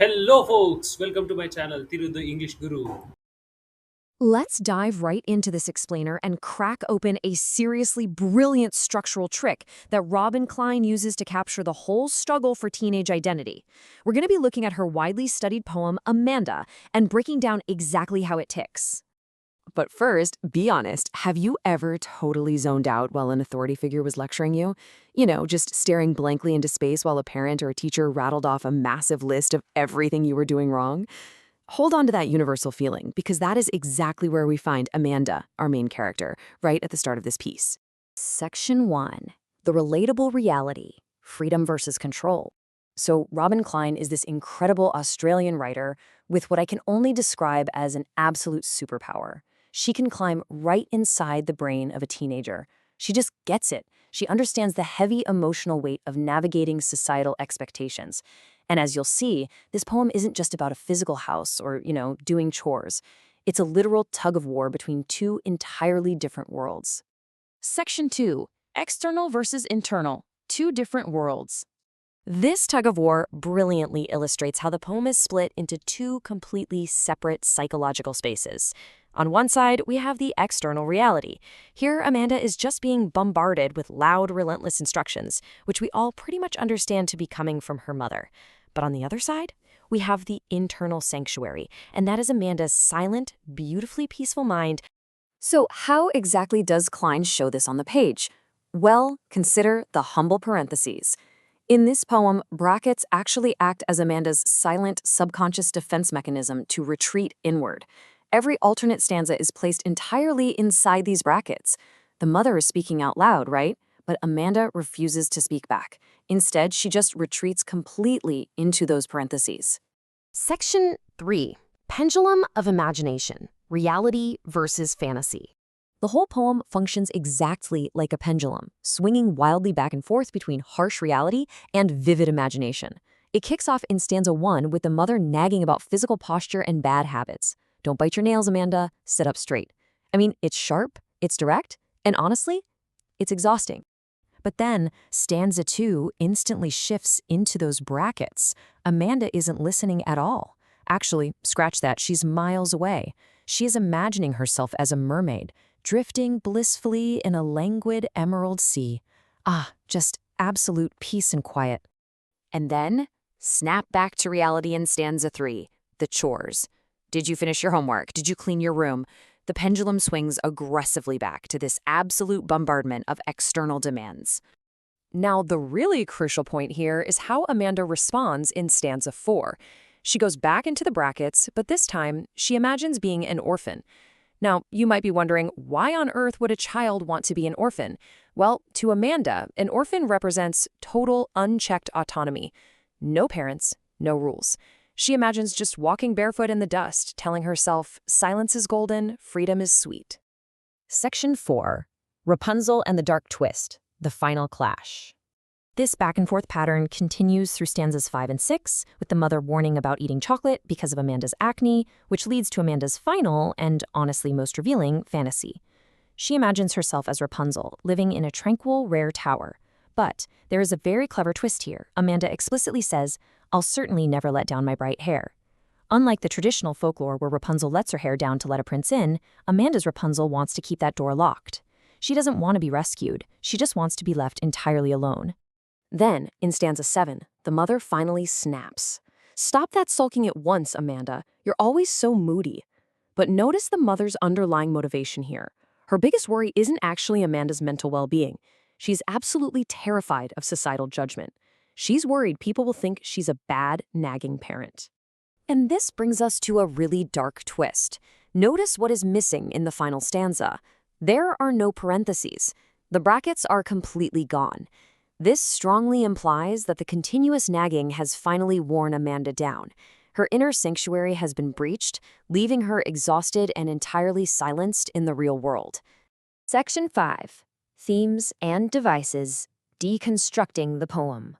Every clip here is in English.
Hello, folks. Welcome to my channel, Thiru the English Guru. Let's dive right into this explainer and crack open a seriously brilliant structural trick that Robin Klein uses to capture the whole struggle for teenage identity. We're going to be looking at her widely studied poem, Amanda, and breaking down exactly how it ticks. But first, be honest, have you ever totally zoned out while an authority figure was lecturing you? Just staring blankly into space while a parent or a teacher rattled off a massive list of everything you were doing wrong? Hold on to that universal feeling, because that is exactly where we find Amanda, our main character, right at the start of this piece. Section 1. The relatable reality, freedom versus control. So Robin Klein is this incredible Australian writer with what I can only describe as an absolute superpower. She can climb right inside the brain of a teenager. She just gets it. She understands the heavy emotional weight of navigating societal expectations. And as you'll see, this poem isn't just about a physical house or, doing chores. It's a literal tug of war between two entirely different worlds. Section 2. External versus internal. Two different worlds. This tug of war brilliantly illustrates how the poem is split into two completely separate psychological spaces. On one side, we have the external reality. Here, Amanda is just being bombarded with loud, relentless instructions, which we all pretty much understand to be coming from her mother. But on the other side, we have the internal sanctuary, and that is Amanda's silent, beautifully peaceful mind. So how exactly does Klein show this on the page? Well, consider the humble parentheses. In this poem, brackets actually act as Amanda's silent, subconscious defense mechanism to retreat inward. Every alternate stanza is placed entirely inside these brackets. The mother is speaking out loud, right? But Amanda refuses to speak back. Instead, she just retreats completely into those parentheses. Section 3. Pendulum of imagination, reality versus fantasy. The whole poem functions exactly like a pendulum, swinging wildly back and forth between harsh reality and vivid imagination. It kicks off in stanza 1 with the mother nagging about physical posture and bad habits. Don't bite your nails, Amanda. Sit up straight. It's sharp, it's direct, and honestly, it's exhausting. But then, stanza 2 instantly shifts into those brackets. Amanda isn't listening at all. Actually, scratch that, she's miles away. She is imagining herself as a mermaid, drifting blissfully in a languid emerald sea. Just absolute peace and quiet. And then, snap back to reality in stanza 3, the chores. Did you finish your homework? Did you clean your room? The pendulum swings aggressively back to this absolute bombardment of external demands. Now, the really crucial point here is how Amanda responds in stanza 4. She goes back into the brackets, but this time, she imagines being an orphan. Now, you might be wondering, why on earth would a child want to be an orphan? Well, to Amanda, an orphan represents total unchecked autonomy. No parents, no rules. She imagines just walking barefoot in the dust, telling herself, silence is golden, freedom is sweet. Section 4. Rapunzel and the Dark Twist, the final clash. This back-and-forth pattern continues through stanzas 5 and 6, with the mother warning about eating chocolate because of Amanda's acne, which leads to Amanda's final, and honestly most revealing, fantasy. She imagines herself as Rapunzel, living in a tranquil, rare tower. But there is a very clever twist here. Amanda explicitly says, I'll certainly never let down my bright hair. Unlike the traditional folklore where Rapunzel lets her hair down to let a prince in, Amanda's Rapunzel wants to keep that door locked. She doesn't want to be rescued. She just wants to be left entirely alone. Then, in stanza 7, the mother finally snaps. Stop that sulking at once, Amanda. You're always so moody. But notice the mother's underlying motivation here. Her biggest worry isn't actually Amanda's mental well-being. She's absolutely terrified of societal judgment. She's worried people will think she's a bad, nagging parent. And this brings us to a really dark twist. Notice what is missing in the final stanza. There are no parentheses. The brackets are completely gone. This strongly implies that the continuous nagging has finally worn Amanda down. Her inner sanctuary has been breached, leaving her exhausted and entirely silenced in the real world. Section 5. Themes and devices, deconstructing the poem.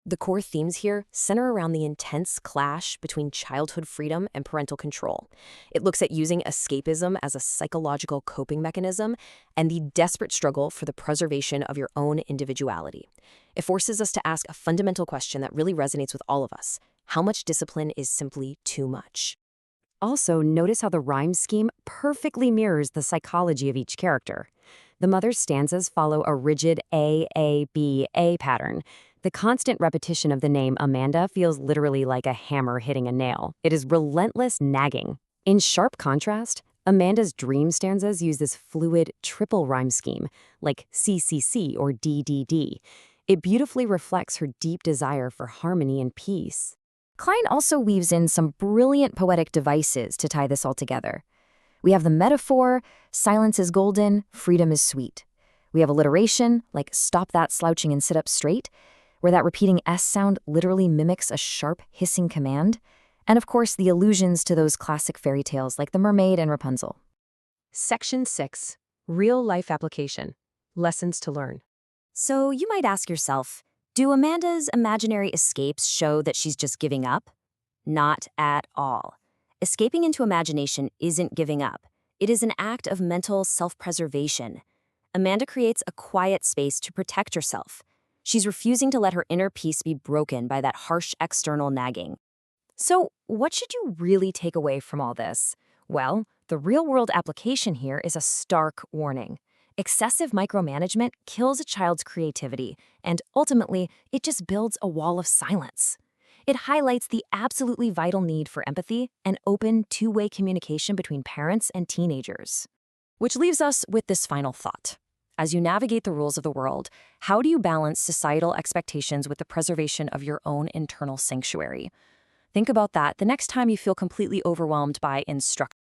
The core themes here center around the intense clash between childhood freedom and parental control. It looks at using escapism as a psychological coping mechanism and the desperate struggle for the preservation of your own individuality. It forces us to ask a fundamental question that really resonates with all of us. How much discipline is simply too much? Also, notice how the rhyme scheme perfectly mirrors the psychology of each character. The mother's stanzas follow a rigid A pattern. The constant repetition of the name Amanda feels literally like a hammer hitting a nail. It is relentless nagging. In sharp contrast, Amanda's dream stanzas use this fluid triple rhyme scheme, like CCC or DDD. It beautifully reflects her deep desire for harmony and peace. Klein also weaves in some brilliant poetic devices to tie this all together. We have the metaphor, silence is golden, freedom is sweet. We have alliteration, like stop that slouching and sit up straight, where that repeating S sound literally mimics a sharp, hissing command. And of course, the allusions to those classic fairy tales like the mermaid and Rapunzel. Section 6. Real-life application. Lessons to learn. So you might ask yourself, do Amanda's imaginary escapes show that she's just giving up? Not at all. Escaping into imagination isn't giving up. It is an act of mental self-preservation. Amanda creates a quiet space to protect herself. She's refusing to let her inner peace be broken by that harsh external nagging. So, what should you really take away from all this? Well, the real-world application here is a stark warning. Excessive micromanagement kills a child's creativity, and ultimately, it just builds a wall of silence. It highlights the absolutely vital need for empathy and open, two-way communication between parents and teenagers. Which leaves us with this final thought. As you navigate the rules of the world, how do you balance societal expectations with the preservation of your own internal sanctuary? Think about that the next time you feel completely overwhelmed by instructions.